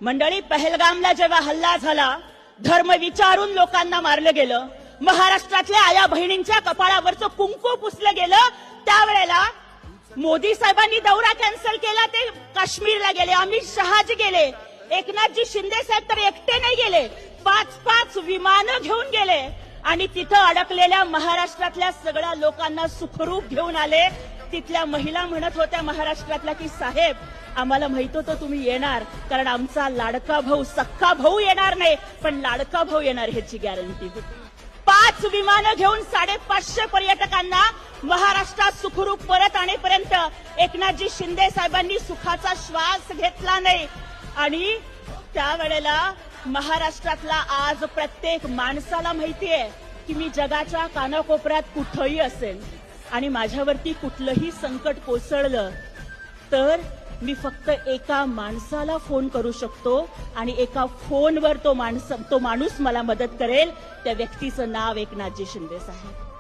मंडळी, पहलगामला जेव्हा हल्ला झाला, धर्म विचारून लोकांना मारलं गेलं, महाराष्ट्रातल्या आया बहिणींच्या कपाळावरचं कुंकू पुसलं गेलं, त्यावेळेला मोदी साहेबांनी दौरा कॅन्सल केला, ते काश्मीरला गेले, अमित शहाजी गेले, एकनाथजी शिंदे साहेब तर एकटे नाही गेले, 5-5 विमानं घेऊन गेले आणि तिथं अडकलेल्या महाराष्ट्रातल्या सगळ्या लोकांना सुखरूप घेऊन आले. तिथल्या महिला म्हणत होत्या महाराष्ट्रातल्या की साहेब, आम्हाला माहित होतं तुम्ही येणार, कारण आमचा लाडका भाऊ, सख्खा भाऊ येणार नाही पण लाडका भाऊ येणार ह्याची गॅरंटी होती. 5 विमानं घेऊन 550 पर्यटकांना महाराष्ट्रात सुखरूप परत आणेपर्यंत एकनाथजी शिंदे साहेबांनी सुखाचा श्वास घेतला नाही. आणि त्यावेळेला महाराष्ट्रातला आज प्रत्येक माणसाला माहितीये की मी जगाच्या कानाकोपऱ्यात कुठंही असेल आणि माझ्यावरती कुठलंही संकट कोसळलं तर मी फक्त एका माणसाला फोन करू शकतो आणि एका फोनवर तो माणूस मला मदत करेल. त्या व्यक्तीचं नाव एकनाथजी शिंदे साहेब.